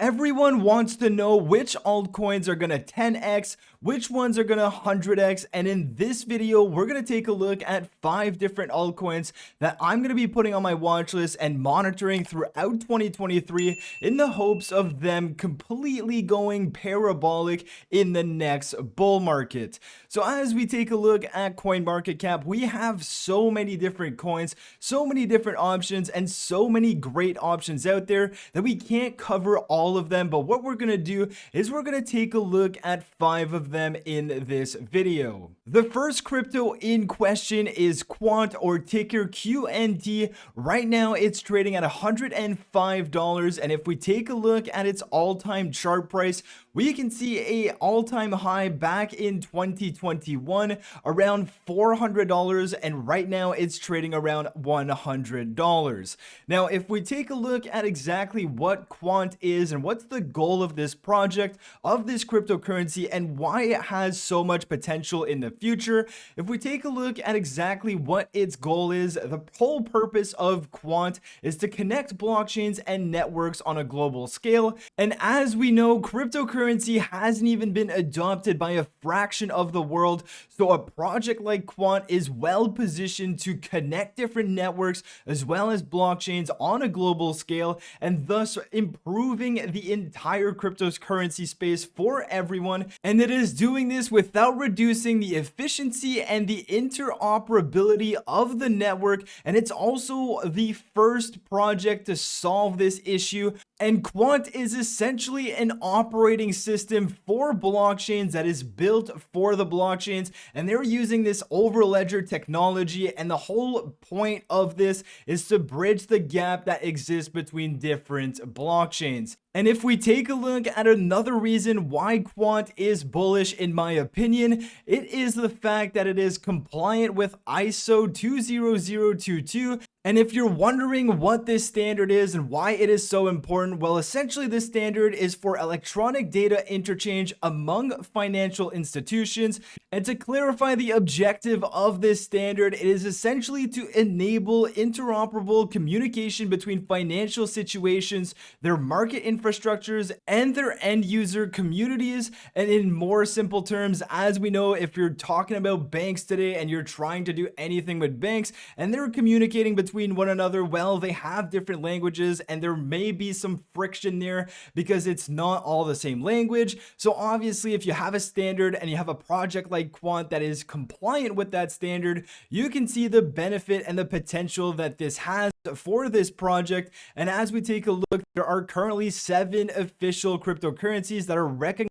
Everyone wants to know which altcoins are going to 10x, which ones are going to 100x, and in this video, we're going to take a look at 5 different altcoins that I'm going to be putting on my watch list and monitoring throughout 2023 in the hopes of them completely going parabolic in the next bull market. So as we take a look at CoinMarketCap, we have so many different coins, so many different options, and so many great options out there that we can't cover all of them. But what we're going to do is we're going to take a look at 5 of them in this video. The first crypto in question is Quant, or ticker QNT. Right now it's trading at $105, and if we take a look at its all-time chart price, we can see a all-time high back in 2021 around $400, and right now it's trading around $100. Now if we take a look at exactly what Quant is and what's the goal of this project, of this cryptocurrency, and why it has so much potential in the future, if we take a look at exactly what its goal is, the whole purpose of Quant is to connect blockchains and networks on a global scale. And as we know, cryptocurrency hasn't even been adopted by a fraction of the world, so a project like Quant is well positioned to connect different networks as well as blockchains on a global scale, and thus improving the entire cryptocurrency space for everyone. And it is doing this without reducing the efficiency and the interoperability of the network, and it's also the first project to solve this issue. And Quant is essentially an operating system for blockchains that is built for the blockchains, and they're using this overledger technology, and the whole point of this is to bridge the gap that exists between different blockchains. And if we take a look at another reason why Quant is bullish, in my opinion, it is the fact that it is compliant with ISO 20022. And if you're wondering what this standard is and why it is so important, well, essentially this standard is for electronic data interchange among financial institutions. And to clarify the objective of this standard, it is essentially to enable interoperable communication between financial situations, their market infrastructures, and their end user communities. And in more simple terms, as we know, if you're talking about banks today and you're trying to do anything with banks and they're communicating between one another, well, they have different languages and there may be some friction there because it's not all the same language. So obviously, if you have a standard and you have a project like Quant that is compliant with that standard, you can see the benefit and the potential that this has for this project. And as we take a look, there are currently 7 official cryptocurrencies that are recognized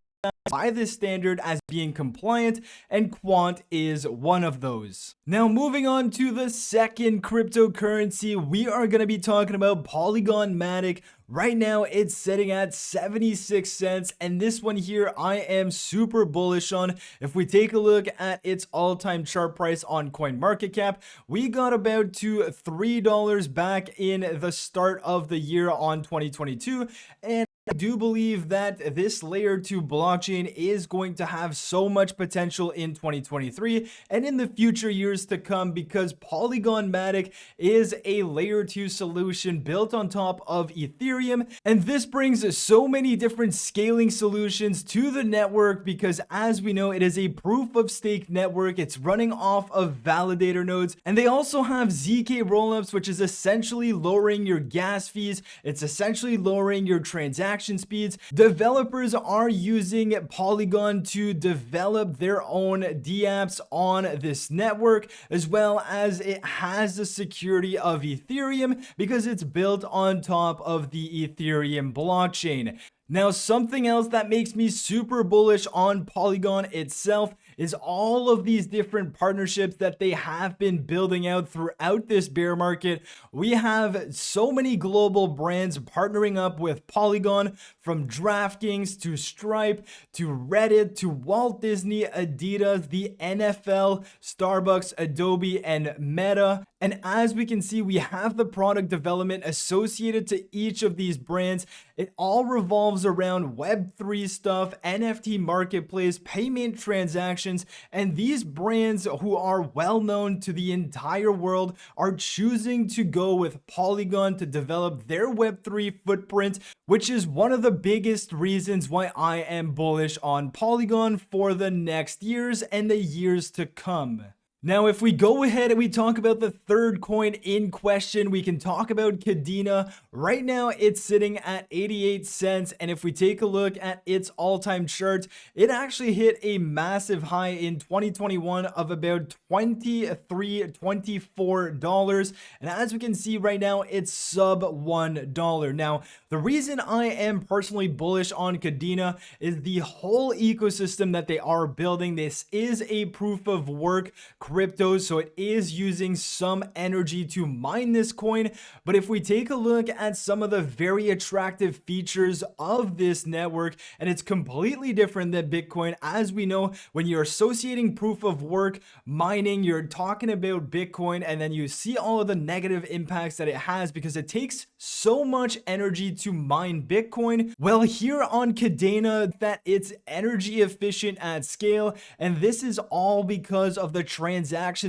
by this standard as being compliant, and Quant is one of those. Now moving on to the second cryptocurrency, we are going to be talking about Polygon Matic. Right now it's sitting at 76 cents, and this one here I am super bullish on. If we take a look at its all-time chart price on CoinMarketCap, we got about to $3 back in the start of the year on 2022, and I do believe that this layer 2 blockchain is going to have so much potential in 2023 and in the future years to come, because Polygon Matic is a layer 2 solution built on top of Ethereum, and this brings so many different scaling solutions to the network because, as we know, it is a proof of stake network. It's running off of validator nodes, and they also have ZK rollups, which is essentially lowering your gas fees. It's essentially lowering your transaction speeds. Developers are using Polygon to develop their own dApps on this network, as well as it has the security of Ethereum because it's built on top of the Ethereum blockchain. Now, something else that makes me super bullish on Polygon itself is all of these different partnerships that they have been building out throughout this bear market. We have so many global brands partnering up with Polygon, from DraftKings to Stripe to Reddit to Walt Disney, Adidas, the NFL, Starbucks, Adobe, and Meta. And as we can see, we have the product development associated to each of these brands. It all revolves around Web3 stuff, NFT marketplace, payment transactions, and these brands who are well known to the entire world are choosing to go with Polygon to develop their Web3 footprint, which is one of the biggest reasons why I am bullish on Polygon for the next years and the years to come. Now, if we go ahead and we talk about the third coin in question, we can talk about Kadena. Right now, it's sitting at 88 cents. And if we take a look at its all-time chart, it actually hit a massive high in 2021 of about $24. And as we can see right now, it's sub $1. Now, the reason I am personally bullish on Kadena is the whole ecosystem that they are building. This is a proof of work crypto, so it is using some energy to mine this coin. But if we take a look at some of the very attractive features of this network, and it's completely different than Bitcoin. As we know, when you're associating proof of work mining, you're talking about Bitcoin, and then you see all of the negative impacts that it has because it takes so much energy to mine Bitcoin. Well, here on Kadena, that it's energy efficient at scale, and this is all because of the transactions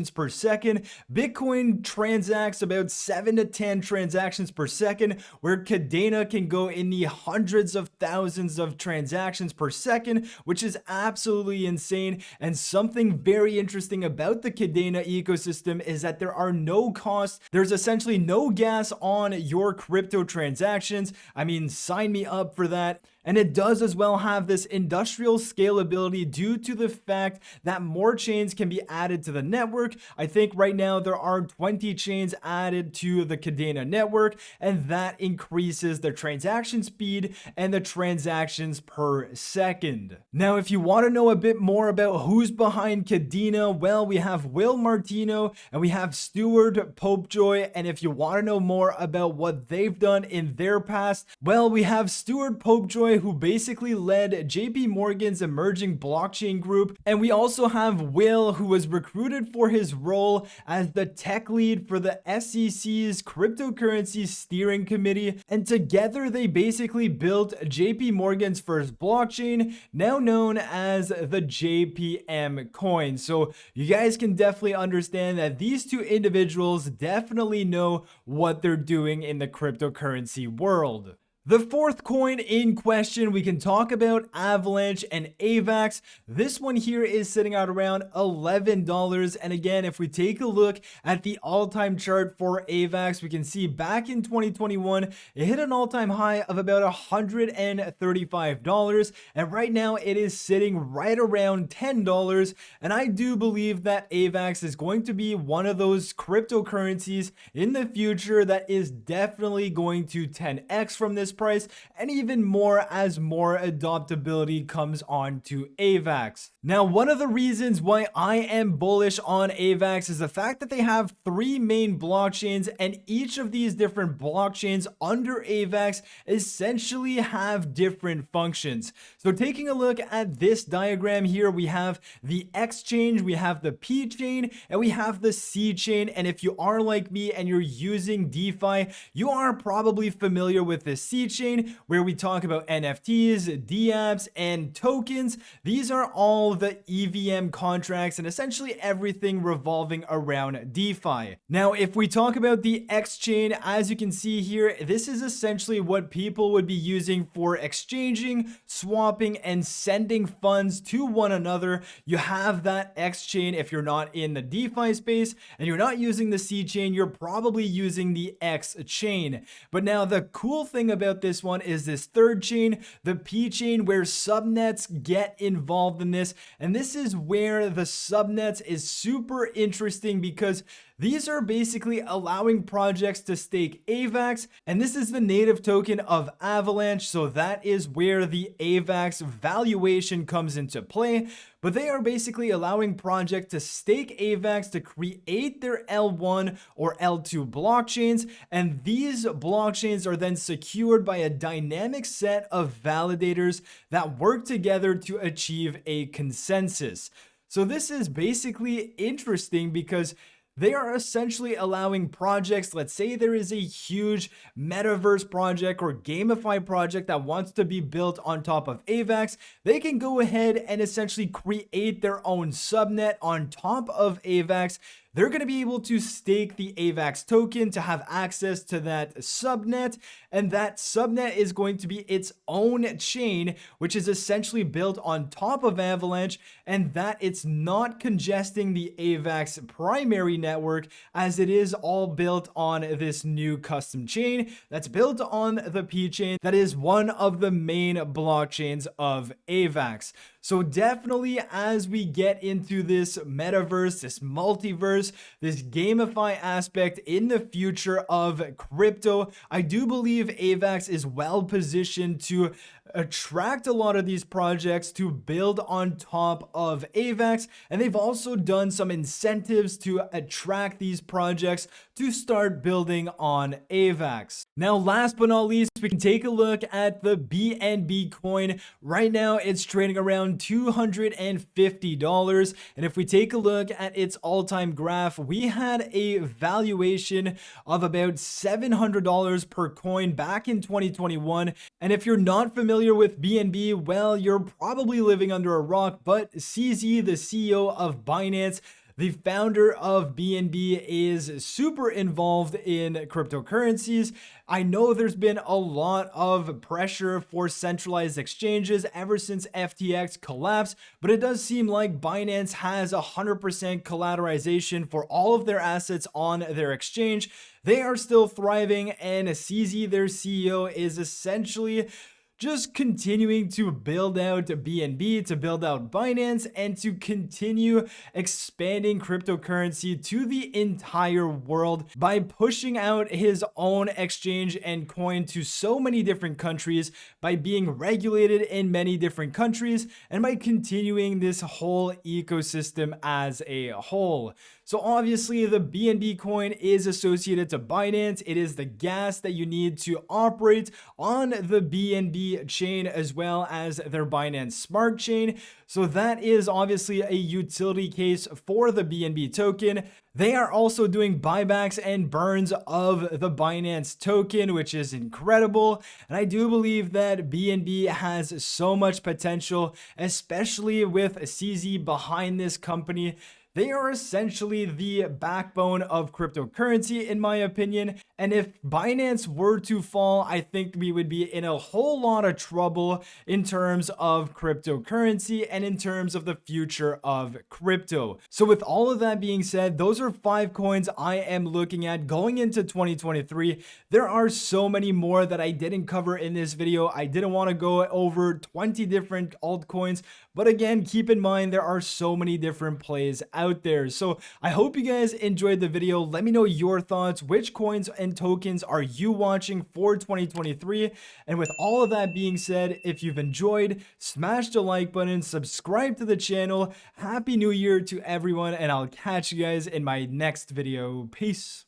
per second. Bitcoin transacts about 7 to 10 transactions per second, where Kadena can go in the hundreds of thousands of transactions per second, which is absolutely insane. And something very interesting about the Kadena ecosystem is that there are no costs. There's essentially no gas on your crypto transactions. I mean, sign me up for that. And it does as well have this industrial scalability due to the fact that more chains can be added to the network. I think right now there are 20 chains added to the Kadena network, and that increases the transaction speed and the transactions per second. Now, if you want to know a bit more about who's behind Kadena, well, we have Will Martino and we have Stuart Popejoy. And if you want to know more about what they've done in their past, well, we have Stuart Popejoy, who basically led JP Morgan's emerging blockchain group. And we also have Will, who was recruited for his role as the tech lead for the SEC's cryptocurrency steering committee. And together they basically built JP Morgan's first blockchain, now known as the JPM coin. So you guys can definitely understand that these two individuals definitely know what they're doing in the cryptocurrency world. The fourth coin in question, we can talk about Avalanche and AVAX. This one here is sitting at around $11. And again, if we take a look at the all-time chart for AVAX, we can see back in 2021, it hit an all-time high of about $135. And right now it is sitting right around $10. And I do believe that AVAX is going to be one of those cryptocurrencies in the future that is definitely going to 10x from this price, and even more as more adoptability comes on to AVAX. Now, one of the reasons why I am bullish on AVAX is the fact that they have 3 main blockchains, and each of these different blockchains under AVAX essentially have different functions. So taking a look at this diagram here, we have the X chain, we have the P chain, and we have the C chain. And if you are like me and you're using DeFi, you are probably familiar with the C chain, where we talk about NFTs, dApps, and tokens. These are all the EVM contracts and essentially everything revolving around DeFi. Now, if we talk about the X chain, as you can see here, this is essentially what people would be using for exchanging, swapping, and sending funds to one another. You have that X chain. If you're not in the DeFi space and you're not using the C chain, you're probably using the X chain. But now the cool thing about this one is this third chain, the P chain, where subnets get involved in this. And this is where the subnets is super interesting because these are basically allowing projects to stake AVAX, and this is the native token of Avalanche, so that is where the AVAX valuation comes into play. But they are basically allowing projects to stake AVAX to create their L1 or L2 blockchains, and these blockchains are then secured by a dynamic set of validators that work together to achieve a consensus. So this is basically interesting because They are essentially allowing projects, let's say there is a huge metaverse project or gamify project that wants to be built on top of AVAX, they can go ahead and essentially create their own subnet on top of AVAX. They're going to be able to stake the AVAX token to have access to that subnet, and that subnet is going to be its own chain, which is essentially built on top of Avalanche, and that it's not congesting the AVAX primary network, as it is all built on this new custom chain that's built on the P chain, that is one of the main blockchains of AVAX. So definitely, as we get into this metaverse, this multiverse, this gamify aspect in the future of crypto, I do believe AVAX is well positioned to attract a lot of these projects to build on top of AVAX, and they've also done some incentives to attract these projects to start building on AVAX. Now, last but not least, we can take a look at the BNB coin. Right now, it's trading around $250, and if we take a look at its all-time graph, we had a valuation of about $700 per coin back in 2021. And if you're not familiar with BNB, well, you're probably living under a rock, but CZ, the CEO of Binance, the founder of BNB, is super involved in cryptocurrencies. I know there's been a lot of pressure for centralized exchanges ever since FTX collapsed, but it does seem like Binance has 100% collateralization for all of their assets on their exchange. They are still thriving, and CZ, their CEO, is essentially just continuing to build out BNB, to build out Binance, and to continue expanding cryptocurrency to the entire world by pushing out his own exchange and coin to so many different countries, by being regulated in many different countries, and by continuing this whole ecosystem as a whole. So obviously the BNB coin is associated to Binance. It is the gas that you need to operate on the BNB chain, as well as their Binance Smart Chain. So that is obviously a utility case for the BNB token. They are also doing buybacks and burns of the Binance token, which is incredible. And I do believe that BNB has so much potential, especially with CZ behind this company. They are essentially the backbone of cryptocurrency, in my opinion. And if Binance were to fall, I think we would be in a whole lot of trouble in terms of cryptocurrency and in terms of the future of crypto. So with all of that being said, those are 5 coins I am looking at going into 2023. There are so many more that I didn't cover in this video. I didn't want to go over 20 different altcoins, but again, keep in mind there are so many different plays out there. So I hope you guys enjoyed the video. Let me know your thoughts. Which coins and tokens are you watching for 2023? And with all of that being said, if you've enjoyed, smash the like button, subscribe to the channel. Happy New Year to everyone, and I'll catch you guys in my next video. Peace.